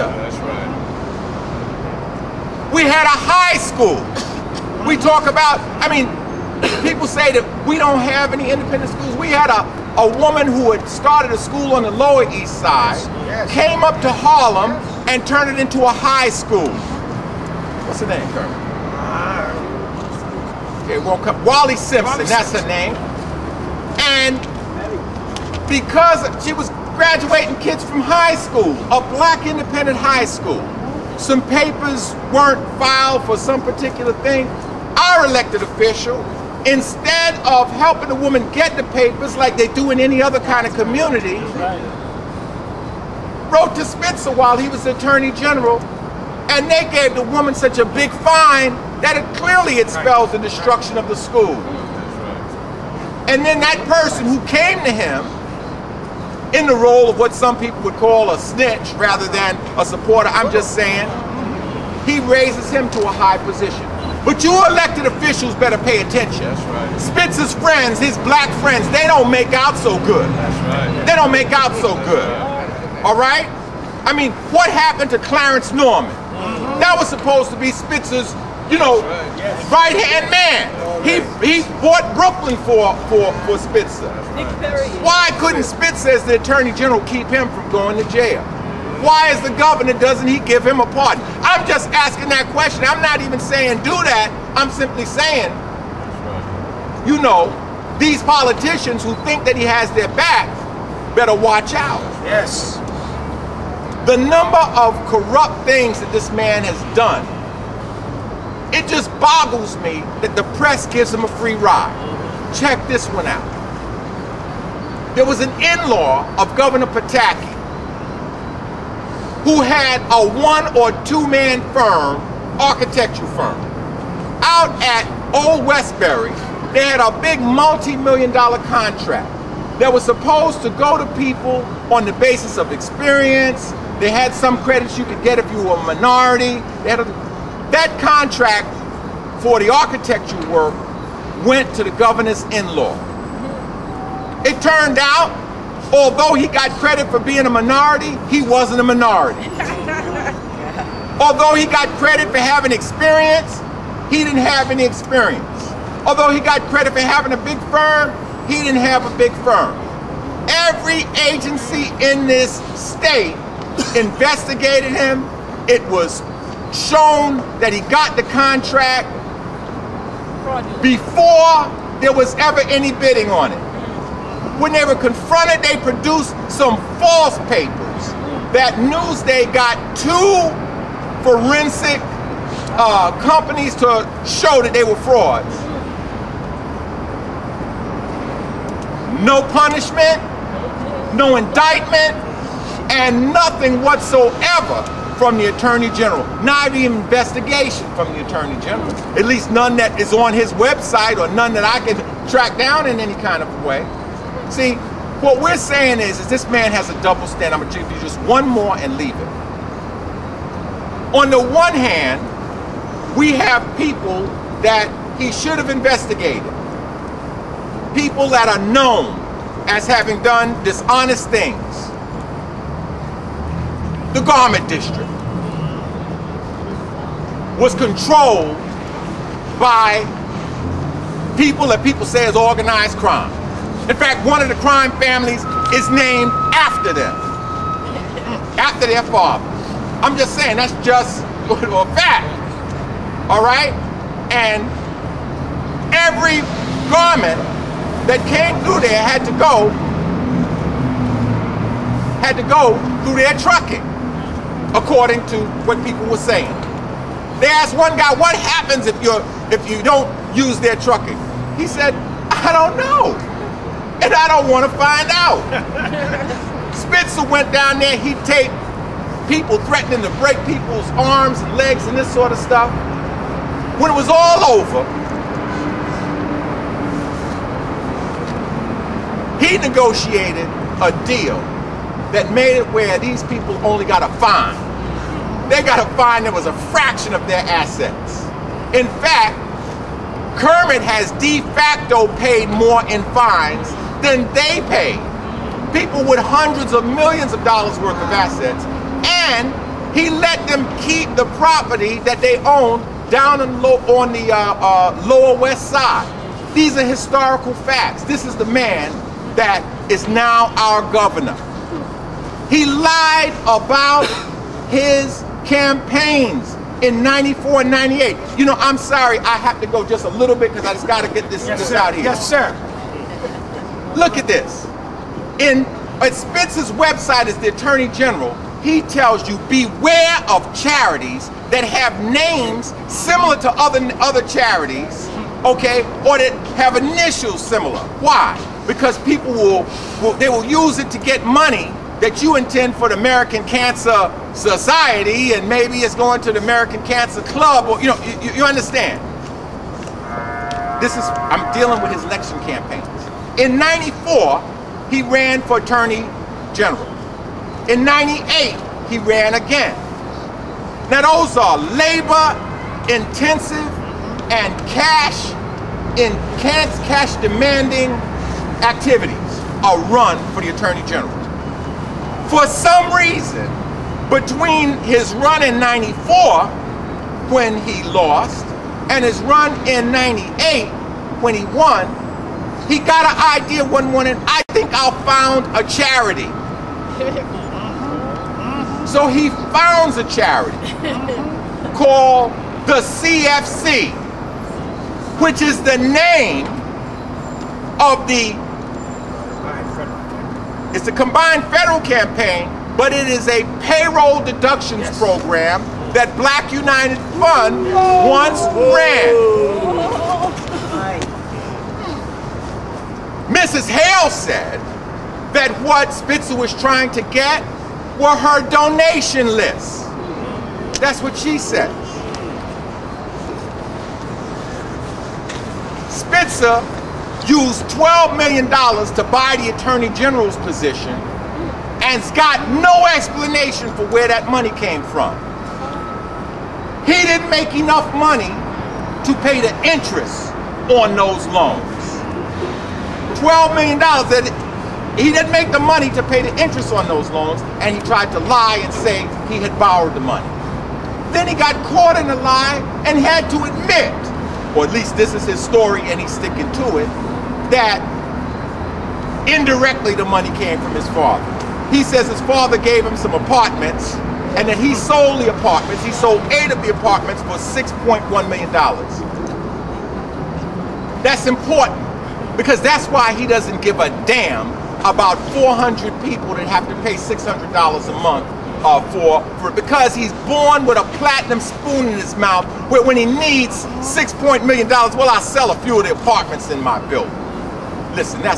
That's right. We had a high school. We talk about, I mean, people say that we don't have any independent schools. We had a woman who had started a school on the Lower East Side, came up to Harlem and turned it into a high school. What's her name, Kermit? Okay, won't come. Wally Simpson, that's her name. And because she was graduating kids from high school, a black independent high school, some papers weren't filed for some particular thing, our elected official, instead of helping the woman get the papers like they do in any other kind of community, wrote to Spitzer while he was Attorney General, and they gave the woman such a big fine that it clearly spells the destruction of the school. And then that person who came to him in the role of what some people would call a snitch rather than a supporter, I'm just saying, he raises him to a high position. But you elected officials better pay attention. That's right. Spitzer's friends, his black friends, they don't make out so good. That's right. They don't make out so good. All right? I mean, what happened to Clarence Norman? That was supposed to be Spitzer's, you know, right-hand man. He bought Brooklyn for Spitzer. Why couldn't Spitzer, as the Attorney General, keep him from going to jail? Why, as the governor, doesn't he give him a pardon? I'm just asking that question. I'm not even saying do that. I'm simply saying, you know, these politicians who think that he has their back better watch out. Yes. The number of corrupt things that this man has done, it just boggles me that the press gives him a free ride. Check this one out. There was an in-law of Governor Pataki who had a 1- or 2-man firm, architecture firm. Out at Old Westbury, they had a big multi-million-dollar contract that was supposed to go to people on the basis of experience. They had some credits you could get if you were a minority. That contract for the architecture work went to the governor's in-law. It turned out, although he got credit for being a minority, he wasn't a minority. Although he got credit for having experience, he didn't have any experience. Although he got credit for having a big firm, he didn't have a big firm. Every agency in this state investigated him. It was shown that he got the contract before there was ever any bidding on it. When they were confronted, they produced some false papers that Newsday got 2 forensic companies to show that they were frauds. No punishment, no indictment, and nothing whatsoever from the Attorney General. Not even investigation from the Attorney General. At least none that is on his website or none that I can track down in any kind of way. See, what we're saying is this man has a double standard. I'm going to give you just one more and leave it. On the one hand, we have people that he should have investigated. People that are known as having done dishonest things. The garment district was controlled by people that people say is organized crime. In fact, one of the crime families is named after them, after their father. I'm just saying, that's just a fact, all right? And every garment that came through there had to go through their trucking, according to what people were saying. They asked one guy, what happens if you don't use their trucking? He said, I don't know. And I don't want to find out. Spitzer went down there, he'd take people threatening to break people's arms and legs and this sort of stuff. When it was all over, he negotiated a deal that made it where these people only got a fine. They got a fine that was a fraction of their assets. In fact, Kermit has de facto paid more in fines than they paid. People with hundreds of millions of dollars worth of assets, and He let them keep the property that they owned down on the Lower West Side. These are historical facts. This is the man that is now our governor. He lied about his campaigns in 94 and 98. You know, I'm sorry, I have to go just a little bit because I just got to get this out here. Yes, sir. Look at this. At Spitzer's website as the Attorney General, he tells you beware of charities that have names similar to other charities, okay, or that have initials similar. Why? Because people will use it to get money that you intend for the American Cancer Society, and maybe it's going to the American Cancer Club, or you understand. I'm dealing with his election campaigns. In 94, he ran for Attorney General. In 98, he ran again. Now those are labor-intensive and cash demanding activities are run for the Attorney General. For some reason, between his run in 94, when he lost, and his run in 98, when he won, he got an idea one morning, I think I'll found a charity. So he founds a charity called the CFC, which is the name of it's a combined federal campaign, but it is a payroll deductions program that Black United Fund once ran. Mrs. Hale said that what Spitzer was trying to get were her donation lists. That's what she says. Spitzer used $12 million to buy the Attorney General's position and's got no explanation for where that money came from. He didn't make enough money to pay the interest on those loans. $12 million, he didn't make the money to pay the interest on those loans, and he tried to lie and say he had borrowed the money. Then he got caught in a lie and had to admit, or at least this is his story and he's sticking to it, that indirectly the money came from his father. He says his father gave him some apartments and that he sold the apartments. He sold 8 of the apartments for $6.1 million. That's important because that's why he doesn't give a damn about 400 people that have to pay $600 a month because he's born with a platinum spoon in his mouth where when he needs $6 million, well, I'll sell a few of the apartments in my building. Listen, that's